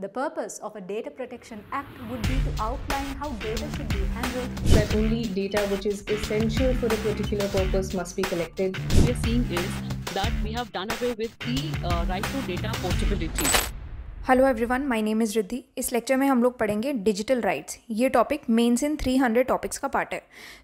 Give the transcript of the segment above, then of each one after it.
The purpose of a Data Protection Act would be to outline how data should be handled. That only data which is essential for a particular purpose must be collected. What we are seeing is that we have done away with the right to data portability. Hello everyone, my name is Riddhi. इस lecture में हम लोग पढ़ेंगे digital rights. ये topic mains इन 300 topics का part है।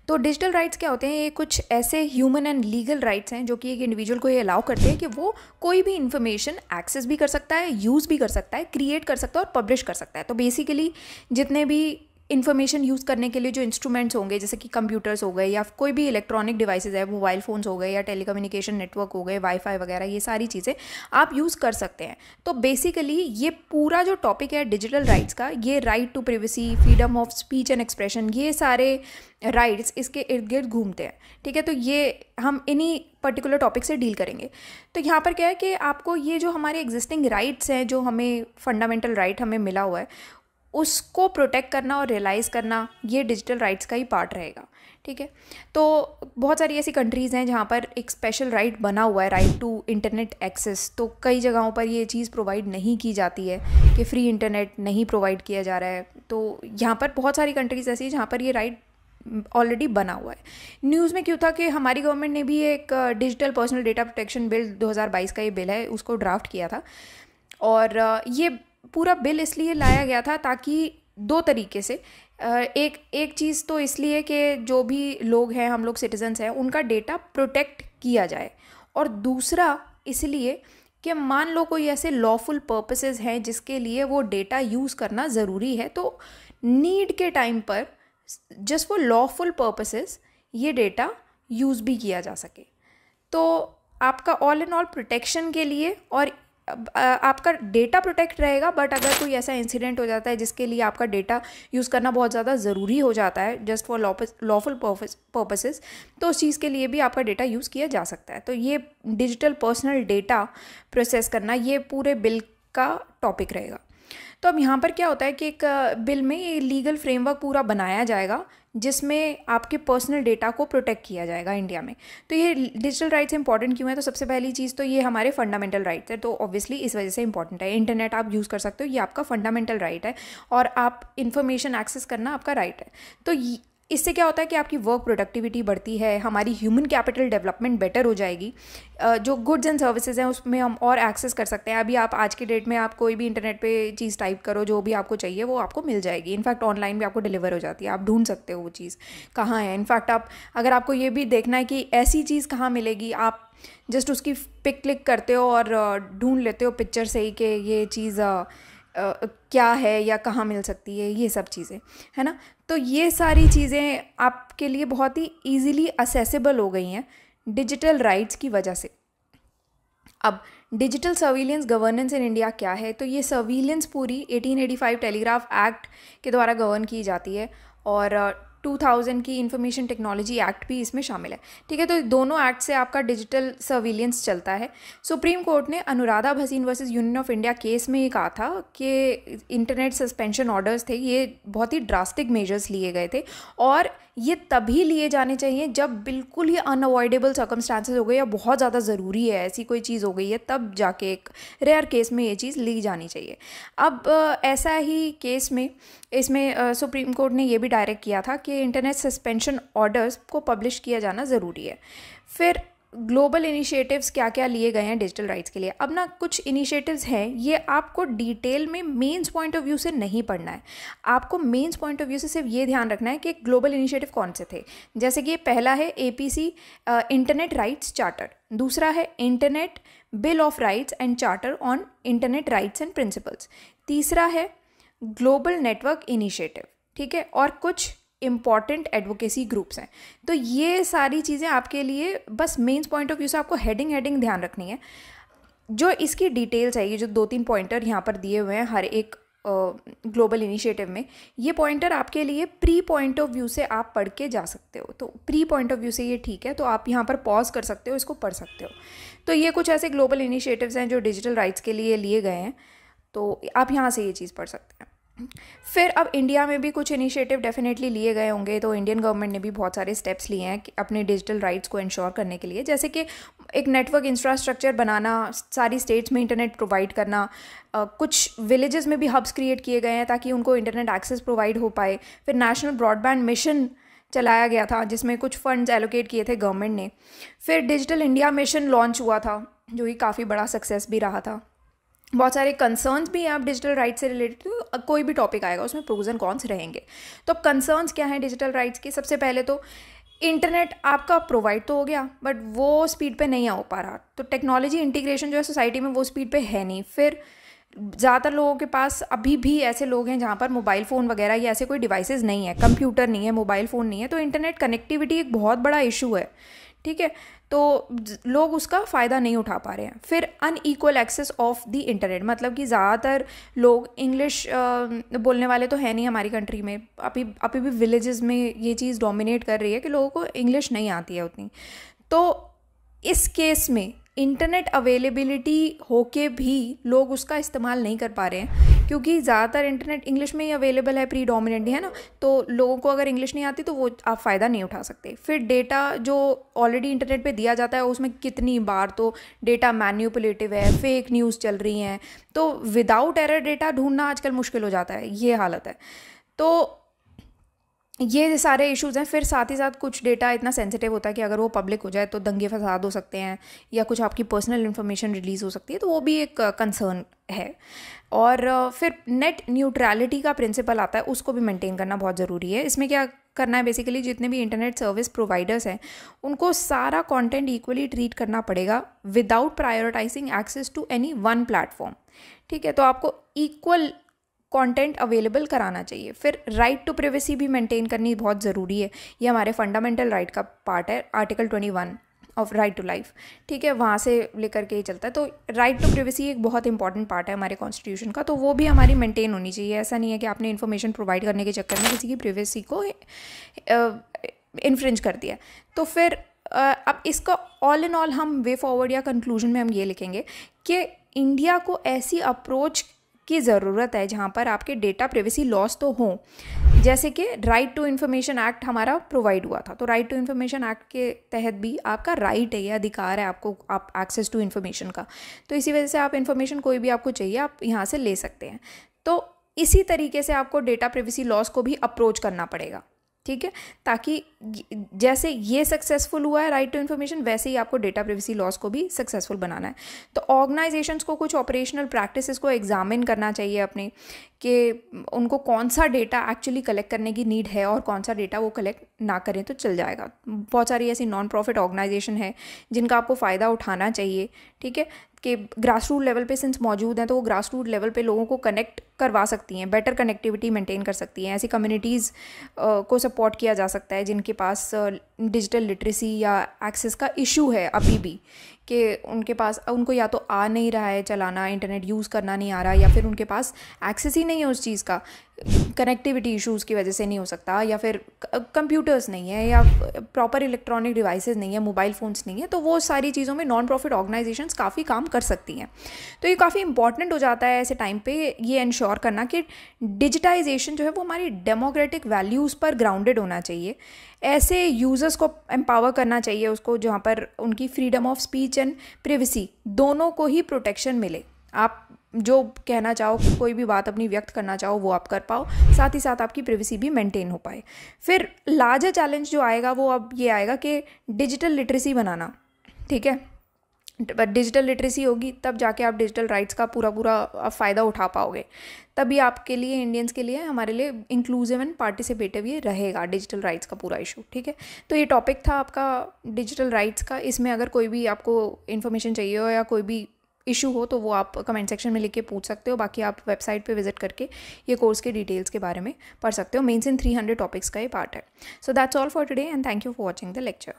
तो digital rights क्या होते हैं? ये कुछ ऐसे ह्यूमन एंड लीगल राइट्स हैं जो कि एक इंडिविजुअल को ये अलाउ करते हैं कि वो कोई भी इन्फॉर्मेशन एक्सेस भी कर सकता है, यूज़ भी कर सकता है, क्रिएट कर सकता है और पब्लिश कर सकता है। तो बेसिकली जितने भी इन्फॉर्मेशन यूज़ करने के लिए जो इंस्ट्रूमेंट्स होंगे, जैसे कि कंप्यूटर्स हो गए या कोई भी इलेक्ट्रॉनिक डिवाइसेस है, मोबाइल फ़ोन्स हो गए या टेलीकम्युनिकेशन नेटवर्क हो गए, वाईफाई वगैरह, ये सारी चीज़ें आप यूज़ कर सकते हैं। तो बेसिकली ये पूरा जो टॉपिक है डिजिटल राइट्स का, ये right to privacy, freedom of speech and expression, ये सारे राइट्स इसके इर्द गिर्द घूमते हैं। ठीक है, तो ये हम इन्हीं पर्टिकुलर टॉपिक से डील करेंगे। तो यहाँ पर क्या है कि आपको ये जो हमारे एग्जिस्टिंग राइट्स हैं, जो हमें फंडामेंटल राइट हमें मिला हुआ है, उसको प्रोटेक्ट करना और रियलाइज़ करना, ये डिजिटल राइट्स का ही पार्ट रहेगा। ठीक है, तो बहुत सारी ऐसी कंट्रीज़ हैं जहाँ पर एक स्पेशल राइट बना हुआ है, राइट टू इंटरनेट एक्सेस। तो कई जगहों पर ये चीज़ प्रोवाइड नहीं की जाती है कि फ्री इंटरनेट नहीं प्रोवाइड किया जा रहा है। तो यहाँ पर बहुत सारी कंट्रीज़ ऐसी हैं जहाँ पर ये राइट ऑलरेडी बना हुआ है। न्यूज़ में क्यों था कि हमारी गवर्नमेंट ने भी एक digital personal data protection bill 2022 का ये बिल है, उसको ड्राफ्ट किया था। और ये पूरा बिल इसलिए लाया गया था ताकि दो तरीके से, एक चीज़ तो इसलिए कि जो भी लोग हैं, हम लोग सिटीजन्स हैं, उनका डेटा प्रोटेक्ट किया जाए, और दूसरा इसलिए कि मान लो कोई ऐसे लॉफुल पर्पसेस हैं जिसके लिए वो डेटा यूज़ करना ज़रूरी है, तो नीड के टाइम पर जस्ट फॉर लॉफुल पर्पसेस ये डेटा यूज़ भी किया जा सके। तो आपका ऑल इन ऑल प्रोटेक्शन के लिए और आपका डेटा प्रोटेक्ट रहेगा। बट अगर कोई ऐसा इंसिडेंट हो जाता है जिसके लिए आपका डेटा यूज़ करना बहुत ज़्यादा ज़रूरी हो जाता है जस्ट फॉर लॉफुल पर्पसेस, तो उस चीज़ के लिए भी आपका डेटा यूज़ किया जा सकता है। तो ये डिजिटल पर्सनल डेटा प्रोसेस करना, ये पूरे बिल का टॉपिक रहेगा। तो अब यहाँ पर क्या होता है कि एक बिल में ये लीगल फ्रेमवर्क पूरा बनाया जाएगा जिसमें आपके पर्सनल डेटा को प्रोटेक्ट किया जाएगा इंडिया में। तो ये डिजिटल राइट्स इंपॉर्टेंट क्यों है? तो सबसे पहली चीज़ तो ये हमारे फंडामेंटल राइट्स है, तो ऑब्वियसली इस वजह से इंपॉर्टेंट है। इंटरनेट आप यूज़ कर सकते हो, ये आपका फंडामेंटल राइट है, और आप इन्फॉर्मेशन एक्सेस करना आपका राइट है। तो इससे क्या होता है कि आपकी वर्क प्रोडक्टिविटी बढ़ती है, हमारी ह्यूमन कैपिटल डेवलपमेंट बेटर हो जाएगी, जो गुड्स एंड सर्विसेज हैं उसमें हम और एक्सेस कर सकते हैं। अभी आप आज के डेट में आप कोई भी इंटरनेट पे चीज़ टाइप करो, जो भी आपको चाहिए वो आपको मिल जाएगी। इनफैक्ट ऑनलाइन भी आपको डिलीवर हो जाती है, आप ढूंढ सकते हो वो चीज़ कहाँ है। इनफैक्ट अगर आपको ये भी देखना है कि ऐसी चीज़ कहाँ मिलेगी, आप जस्ट उसकी पिक क्लिक करते हो और ढूंढ लेते हो पिक्चर से ही कि ये चीज़ क्या है या कहाँ मिल सकती है, ये सब चीज़ें, है ना। तो ये सारी चीज़ें आपके लिए बहुत ही ईजीली असेसिबल हो गई हैं डिजिटल राइट्स की वजह से। अब digital surveillance governance in India क्या है? तो ये सर्विलेंस पूरी 1885 टेलीग्राफ एक्ट के द्वारा गवर्न की जाती है, और 2000 की इंफॉर्मेशन टेक्नोलॉजी एक्ट भी इसमें शामिल है। ठीक है, तो दोनों एक्ट से आपका डिजिटल सर्विलेंस चलता है। सुप्रीम कोर्ट ने Anuradha Bhasin versus union of India case में ये कहा था कि इंटरनेट सस्पेंशन ऑर्डर्स थे, ये बहुत ही ड्रास्टिक मेजर्स लिए गए थे, और ये तभी लिए जाने चाहिए जब बिल्कुल ही अनअवॉइडेबल सर्कमस्टांसेस हो गए या बहुत ज़्यादा ज़रूरी है, ऐसी कोई चीज़ हो गई है, तब जाके एक रेयर केस में ये चीज़ ली जानी चाहिए। अब ऐसा ही केस में इसमें सुप्रीम कोर्ट ने ये भी डायरेक्ट किया था कि इंटरनेट सस्पेंशन ऑर्डर्स को पब्लिश किया जाना ज़रूरी है। फिर ग्लोबल इनिशिएटिव्स क्या क्या लिए गए हैं डिजिटल राइट्स के लिए। अब ना कुछ इनिशिएटिव्स हैं, ये आपको डिटेल में मेंस पॉइंट ऑफ व्यू से नहीं पढ़ना है, आपको मेंस पॉइंट ऑफ व्यू से सिर्फ ये ध्यान रखना है कि ग्लोबल इनिशिएटिव कौन से थे। जैसे कि पहला है APC इंटरनेट राइट्स चार्टर, दूसरा है internet bill of rights and charter on internet rights and principles, तीसरा है ग्लोबल नेटवर्क इनिशिएटिव। ठीक है, और कुछ इम्पॉर्टेंट एडवोकेसी ग्रुप्स हैं। तो ये सारी चीज़ें आपके लिए बस मेंस पॉइंट ऑफ व्यू से आपको हेडिंग ध्यान रखनी है। जो इसकी डिटेल्स है, ये जो 2-3 पॉइंटर यहाँ पर दिए हुए हैं हर एक ग्लोबल इनिशिएटिव में, ये पॉइंटर आपके लिए प्री पॉइंट ऑफ व्यू से आप पढ़ के जा सकते हो। तो प्री पॉइंट ऑफ व्यू से ये ठीक है, तो आप यहाँ पर पॉज कर सकते हो, इसको पढ़ सकते हो। तो ये कुछ ऐसे ग्लोबल इनिशिएटिव्स हैं जो डिजिटल राइट्स के लिए लिए गए हैं, तो आप यहाँ से ये चीज़ पढ़ सकते हैं। फिर अब इंडिया में भी कुछ इनिशिएटिव डेफिनेटली लिए गए होंगे, तो इंडियन गवर्नमेंट ने भी बहुत सारे स्टेप्स लिए हैं कि अपने डिजिटल राइट्स को इंश्योर करने के लिए, जैसे कि एक नेटवर्क इंफ्रास्ट्रक्चर बनाना, सारी स्टेट्स में इंटरनेट प्रोवाइड करना, कुछ विलेजेस में भी हब्स क्रिएट किए गए हैं ताकि उनको इंटरनेट एक्सेस प्रोवाइड हो पाए। फिर नेशनल ब्रॉडबैंड मिशन चलाया गया था जिसमें कुछ फंड्स एलोकेट किए थे गवर्नमेंट ने। फिर डिजिटल इंडिया मिशन लॉन्च हुआ था जो कि काफ़ी बड़ा सक्सेस भी रहा था। बहुत सारे कंसर्न्स भी हैं आप डिजिटल राइट्स से रिलेटेड, तो कोई भी टॉपिक आएगा उसमें प्रोज एंड कॉन्स रहेंगे। तो कंसर्न्स क्या हैं डिजिटल राइट्स के? सबसे पहले तो इंटरनेट आपका प्रोवाइड तो हो गया बट वो स्पीड पे नहीं आ पा रहा, तो टेक्नोलॉजी इंटीग्रेशन जो है सोसाइटी में वो स्पीड पे है नहीं। फिर ज़्यादातर लोगों के पास अभी भी ऐसे लोग हैं जहाँ पर मोबाइल फ़ोन वगैरह या ऐसे कोई डिवाइसेस नहीं है, कंप्यूटर नहीं है, मोबाइल फ़ोन नहीं है, तो इंटरनेट कनेक्टिविटी एक बहुत बड़ा इशू है, ठीक है। तो लोग उसका फ़ायदा नहीं उठा पा रहे हैं। फिर unequal access of the internet, मतलब कि ज़्यादातर लोग इंग्लिश बोलने वाले तो है नहीं हमारी कंट्री में, अभी भी विलेजेस में ये चीज़ डोमिनेट कर रही है कि लोगों को इंग्लिश नहीं आती है उतनी। तो इस केस में इंटरनेट अवेलेबिलिटी होके भी लोग उसका इस्तेमाल नहीं कर पा रहे हैं क्योंकि ज़्यादातर इंटरनेट इंग्लिश में ही अवेलेबल है प्रीडोमिनेंटली, है ना। तो लोगों को अगर इंग्लिश नहीं आती तो वो आप फ़ायदा नहीं उठा सकते। फिर डेटा जो ऑलरेडी इंटरनेट पे दिया जाता है उसमें कितनी बार तो डेटा मैन्युपुलेटिव है, फेक न्यूज़ चल रही हैं, तो विदाउट एरर डेटा ढूंढना आजकल मुश्किल हो जाता है, ये हालत है। तो ये सारे इश्यूज़ हैं। फिर साथ ही साथ कुछ डेटा इतना सेंसिटिव होता है कि अगर वो पब्लिक हो जाए तो दंगे फसाद हो सकते हैं या कुछ आपकी पर्सनल इन्फॉर्मेशन रिलीज़ हो सकती है, तो वो भी एक कंसर्न है। और फिर नेट न्यूट्रलिटी का प्रिंसिपल आता है, उसको भी मेंटेन करना बहुत ज़रूरी है। इसमें क्या करना है, बेसिकली जितने भी इंटरनेट सर्विस प्रोवाइडर्स हैं उनको सारा कंटेंट इक्वली ट्रीट करना पड़ेगा without prioritising access to any one platform, ठीक है। तो आपको इक्वल कंटेंट अवेलेबल कराना चाहिए। फिर राइट टू प्राइवेसी भी मेंटेन करनी बहुत ज़रूरी है, ये हमारे फंडामेंटल राइट का पार्ट है, article 21 of right to life, ठीक है, वहाँ से लेकर के ही चलता है। तो राइट टू प्राइवेसी एक बहुत इंपॉर्टेंट पार्ट है हमारे कॉन्स्टिट्यूशन का, तो वो भी हमारी मेंटेन होनी चाहिए। ऐसा नहीं है कि आपने इन्फॉर्मेशन प्रोवाइड करने के चक्कर में किसी की प्राइवेसी को इन्फ्रिंज कर दिया। तो फिर अब इसका ऑल इन ऑल हम वे फॉरवर्ड या कंक्लूजन में हम ये लिखेंगे कि इंडिया को ऐसी अप्रोच की ज़रूरत है जहाँ पर आपके डेटा प्राइवेसी लॉस तो हों, जैसे कि राइट टू इन्फॉर्मेशन एक्ट हमारा प्रोवाइड हुआ था। तो राइट टू इन्फॉर्मेशन एक्ट के तहत भी आपका राइट है, या अधिकार है आपको आप एक्सेस टू इन्फॉर्मेशन का, तो इसी वजह से आप इन्फॉर्मेशन कोई भी आपको चाहिए आप यहाँ से ले सकते हैं। तो इसी तरीके से आपको डेटा प्राइवेसी लॉस को भी अप्रोच करना पड़ेगा, ठीक है, ताकि जैसे ये सक्सेसफुल हुआ है राइट टू इन्फॉर्मेशन, वैसे ही आपको डेटा प्राइवेसी लॉस को भी सक्सेसफुल बनाना है। तो ऑर्गेनाइजेशंस को कुछ ऑपरेशनल प्रैक्टिसेस को एग्जामिन करना चाहिए अपने, कि उनको कौन सा डेटा एक्चुअली कलेक्ट करने की नीड है और कौन सा डेटा वो कलेक्ट ना करें तो चल जाएगा। बहुत सारी ऐसी नॉन प्रॉफिट ऑर्गेनाइजेशन है जिनका आपको फ़ायदा उठाना चाहिए, ठीक है, कि ग्रास रूट लेवल पे सिंस मौजूद हैं तो वो ग्रास रूट लेवल पे लोगों को कनेक्ट करवा सकती हैं, बेटर कनेक्टिविटी मेंटेन कर सकती हैं। ऐसी कम्युनिटीज़ को सपोर्ट किया जा सकता है जिनके पास डिजिटल लिटरेसी या एक्सेस का इशू है अभी भी, कि उनके पास उनको या तो आ नहीं रहा है चलाना, इंटरनेट यूज़ करना नहीं आ रहा, या फिर उनके पास एक्सेस ही नहीं है उस चीज़ का, कनेक्टिविटी इश्यूज़ की वजह से नहीं हो सकता, या फिर कंप्यूटर्स नहीं है, या प्रॉपर इलेक्ट्रॉनिक डिवाइसेस नहीं है, मोबाइल फ़ोन्स नहीं है, तो वो सारी चीज़ों में नॉन प्रॉफिट ऑर्गेनाइजेशंस काफ़ी काम कर सकती हैं। तो ये काफ़ी इंपॉर्टेंट हो जाता है ऐसे टाइम पे ये इंश्योर करना कि डिजिटाइजेशन जो है वो हमारी डेमोक्रेटिक वैल्यूज़ पर ग्राउंडेड होना चाहिए। ऐसे यूज़र्स को एम्पावर करना चाहिए उसको जहाँ पर उनकी freedom of speech and privacy दोनों को ही प्रोटेक्शन मिले। आप जो कहना चाहो, कोई भी बात अपनी व्यक्त करना चाहो वो आप कर पाओ, साथ ही साथ आपकी प्राइवेसी भी मेंटेन हो पाए। फिर लार्जर चैलेंज जो आएगा वो अब ये आएगा कि डिजिटल लिटरेसी बनाना, ठीक है। डिजिटल लिटरेसी होगी तब जाके आप डिजिटल राइट्स का पूरा फ़ायदा उठा पाओगे, तभी आपके लिए, इंडियंस के लिए, हमारे लिए इंक्लूसिव एंड पार्टिसिपेटिव ये रहेगा डिजिटल राइट्स का पूरा इशू, ठीक है। तो ये टॉपिक था आपका डिजिटल राइट्स का। इसमें अगर कोई भी आपको इन्फॉर्मेशन चाहिए हो या कोई भी इशू हो तो वो आप कमेंट सेक्शन में लिख के पूछ सकते हो। बाकी आप वेबसाइट पे विजिट करके ये कोर्स के डिटेल्स के बारे में पढ़ सकते हो। मेंस इन 300 टॉपिक्स का ये पार्ट है। So that's all for today and thank you for watching the lecture.